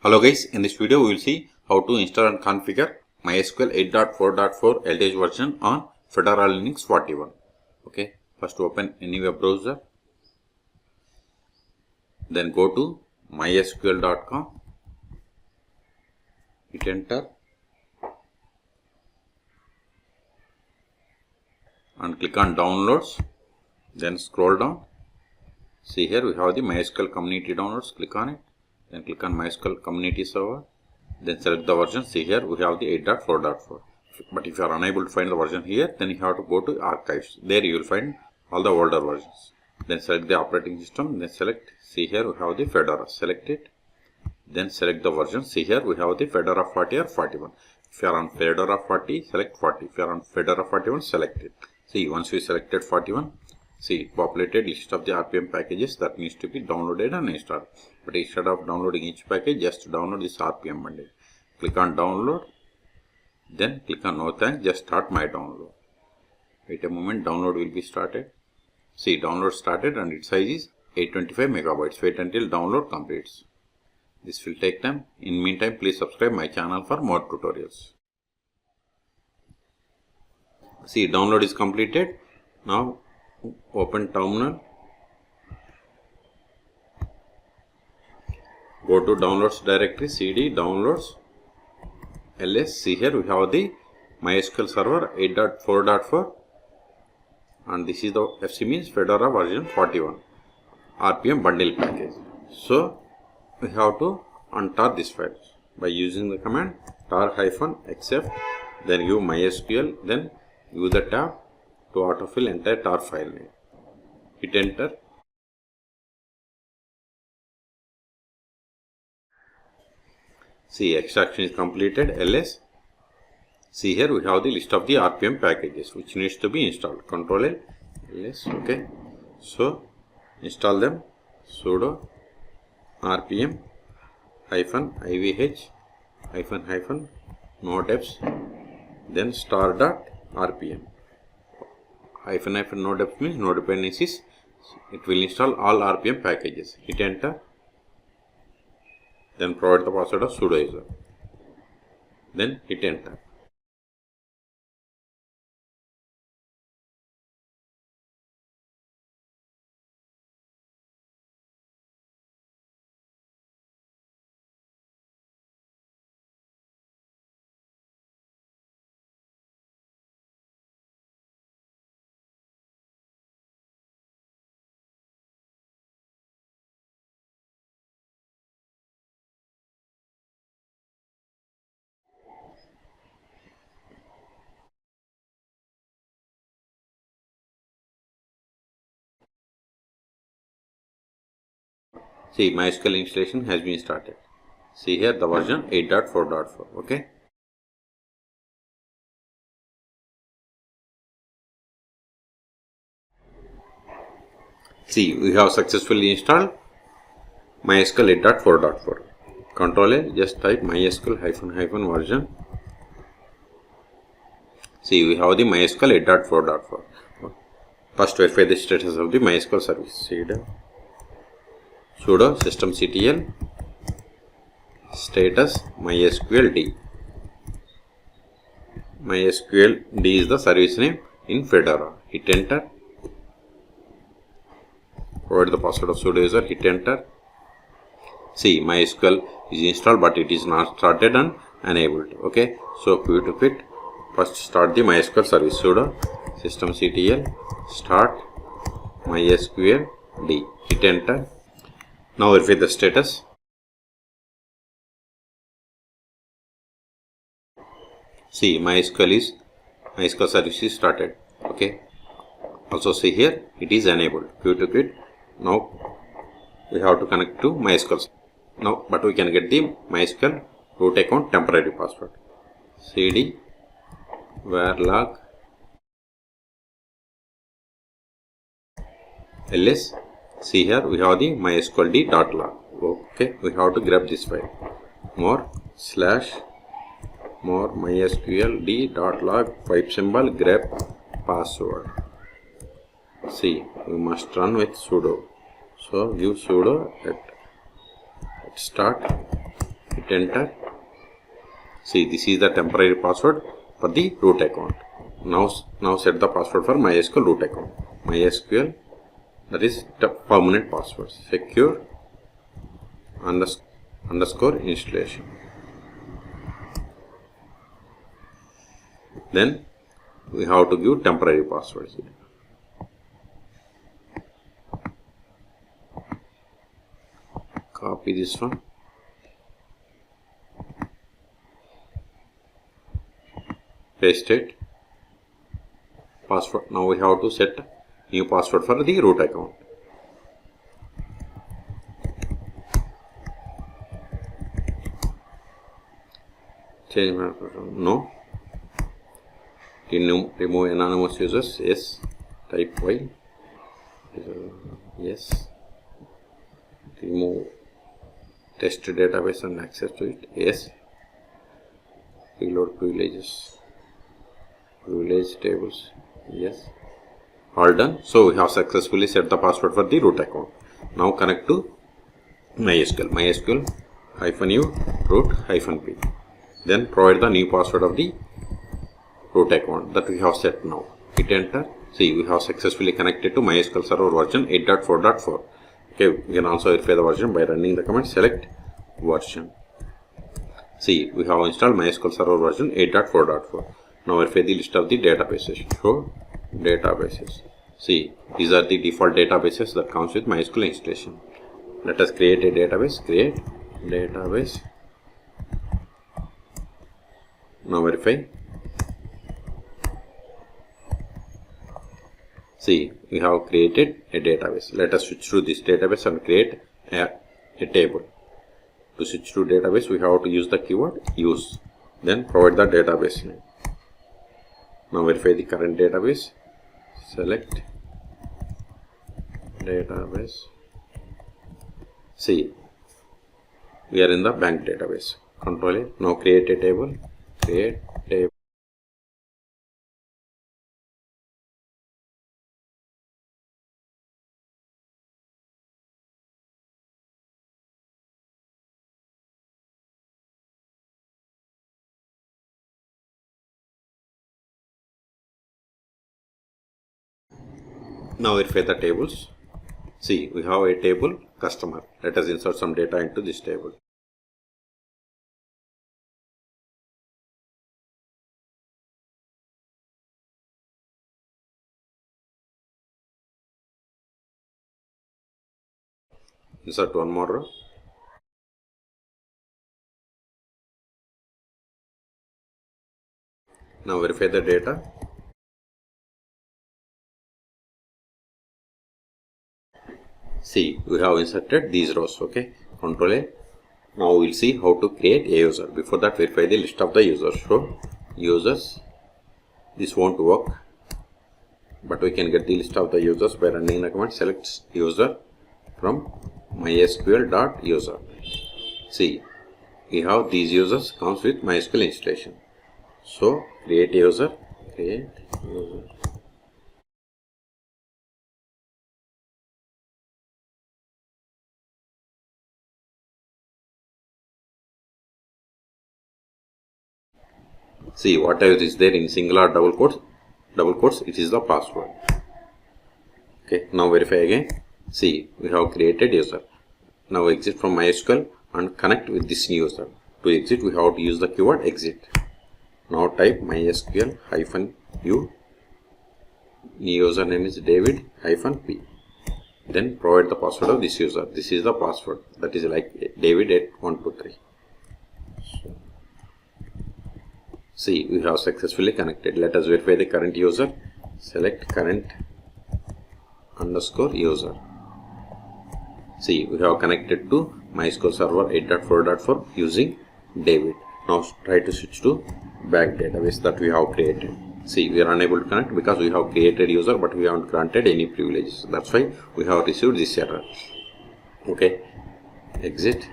Hello guys, in this video we will see how to install and configure MySQL 8.4.4 LTS version on Fedora Linux 41. Okay, first open any web browser, then go to mysql.com, hit enter and click on downloads, then scroll down. See here we have the MySQL community downloads, click on it. Then click on MySQL community server, then select the version. See here we have the 8.4.4, but if you are unable to find the version here, then you have to go to archives. There you will find all the older versions. Then select the operating system, then select, see here we have the Fedora, select it, then select the version. See here we have the Fedora 40 or 41. If you are on Fedora 40, select 40. If you are on Fedora 41, select it. See, once we selected 41, see, it populated list of the RPM packages that needs to be downloaded and installed. But instead of downloading each package, just download this RPM bundle. Click on download, then click on no thanks, just start my download. Wait a moment, download will be started. See, download started and its size is 825 megabytes. Wait until download completes. This will take time. In meantime, please subscribe my channel for more tutorials. See, download is completed. Now open terminal, go to downloads directory, cd downloads ls. See here we have the MySQL server 8.4.4 and this is the FC means Fedora version 41 RPM bundle package. So we have to untar this file by using the command tar-xf, then give MySQL, then use the tab to autofill entire tar file name. Hit enter. See, extraction is completed. ls. See here we have the list of the RPM packages which needs to be installed. Control L, ls. Okay. So install them. Sudo rpm -ivh -nodeps, then star.rpm. -nodeps means no dependencies. It will install all RPM packages. Hit enter. Then provide the password of sudo user. Then hit enter. See, MySQL installation has been started. See here the version 8.4.4. Okay. See, we have successfully installed MySQL 8.4.4. Control A, just type MySQL -version. See, we have the MySQL 8.4.4. First verify the status of the MySQL service. Sudo systemctl status MySQL D. MySQL D is the service name in Fedora. Hit enter. Provide the password of sudo user. Hit enter. See, MySQL is installed but it is not started and enabled. Okay, so to quit, first start the MySQL service. Sudo systemctl start MySQL D. Hit enter. Now verify the status. See, MySQL service is started. Okay. Also see here it is enabled. To quit. Now we have to connect to MySQL. Now, but we can get the MySQL root account temporary password. cd varlog ls. See here we have the MySQL d.log. Okay, we have to grab this file. More MySQL d.log pipe symbol grab password. See, we must run with sudo. So give sudo at start hit enter. See, this is the temporary password for the root account. Now set the password for MySQL root account. MySQL, that is the permanent password. Secure underscore installation. Then we have to give temporary password here. Copy this one. Paste it. Password. Now we have to set new password for the root account. Change my password. No. Remove anonymous users. Yes. Type Y. Yes. Remove test database and access to it. Yes. Reload privileges. Privilege tables. Yes. All done. So we have successfully set the password for the root account. Now connect to MySQL. MySQL -u root -p. Then provide the new password of the root account that we have set now. Hit enter. See, we have successfully connected to MySQL Server version 8.4.4. Okay, we can also verify the version by running the command select version. See, we have installed MySQL Server version 8.4.4. Now verify the list of the databases. Show databases. See, these are the default databases that comes with MySQL installation. Let us create a database. Create database. Now verify. See, we have created a database. Let us switch to this database and create a table. To switch to database, we have to use the keyword use. Then provide the database name. Now verify the current database. Select database. See, we are in the bank database. Control A. Now create a table. Create table. Now verify the tables. See, we have a table customer. Let us insert some data into this table. Insert one more row. Now verify the data. See, we have inserted these rows. Okay, Control A. Now we will see how to create a user. Before that, verify the list of the users. So, users. This won't work, but we can get the list of the users by running the command select user from mysql.user. See, we have these users comes with MySQL installation. So, create a user. Create user. See, whatever is there in singular double quotes, it is the password. Okay, now verify again. See, we have created user. Now exit from MySQL and connect with this new user. To exit, we have to use the keyword exit. Now type MySQL -u. New username is David-P. Then provide the password of this user. This is the password. That is like David8123. See, we have successfully connected. Let us verify the current user. Select current underscore user. See, we have connected to MySQL Server 8.4.4 using David. Now try to switch to back database that we have created. See, we are unable to connect because we have created user, but we haven't granted any privileges. That's why we have received this error. Okay, exit.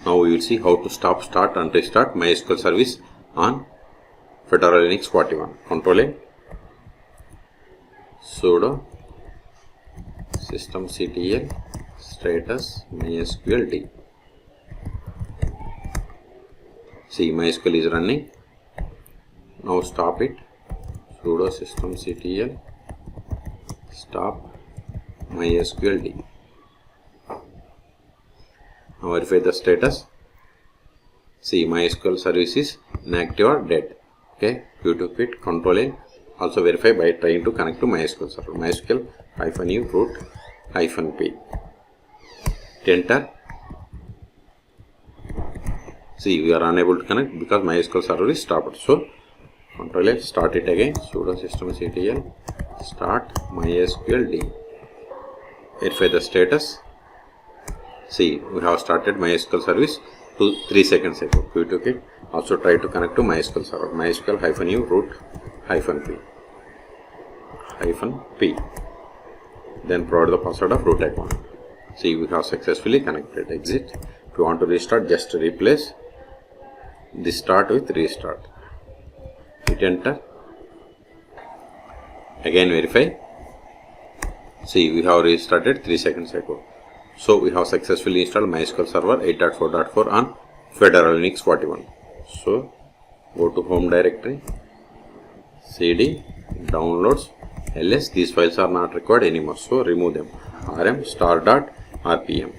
Now we will see how to stop, start and restart MySQL service on Fedora Linux 41. Control A. Sudo systemctl status MySQL D. See, MySQL is running. Now stop it. Sudo systemctl stop MySQL D. Now verify the status. See, MySQL service is inactive or dead. Okay, you to quit, Control N. Also verify by trying to connect to MySQL server. MySQL -u root -p. Enter. See, we are unable to connect because MySQL server is stopped. So, Control L, start it again. Sudo systemctl start MySQL D. Verify the status. See, we have started MySQL service 3 seconds ago. We took it. Also try to connect to MySQL server. MySQL -u root -p. Then provide the password of root account. See, we have successfully connected. Exit. If you want to restart, just replace this start with restart. Hit enter. Again verify. See, we have restarted 3 seconds ago. So we have successfully installed MySQL Server 8.4.4 on Fedora Linux 41. So go to home directory, cd, downloads, ls. These files are not required anymore, so remove them. rm star.rpm,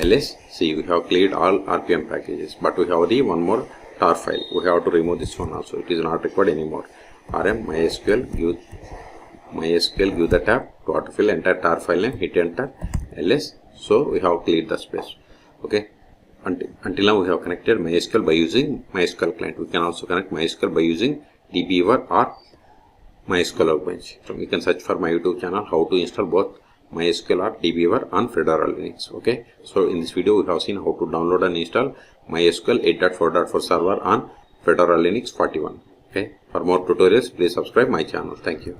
ls. See, we have cleared all rpm packages, but we have the one more tar file. We have to remove this one also. It is not required anymore. rm MySQL give the tab to autofill entire tar file name. Hit enter. ls. So we have cleared the space. Okay. Until now we have connected MySQL by using MySQL client. We can also connect MySQL by using dbeaver or MySQL Workbench. So we can search for my YouTube channel how to install both MySQL or dbeaver on Fedora Linux. Okay. So in this video we have seen how to download and install MySQL 8.4.4 server on Fedora Linux 41. Okay. For more tutorials, please subscribe my channel. Thank you.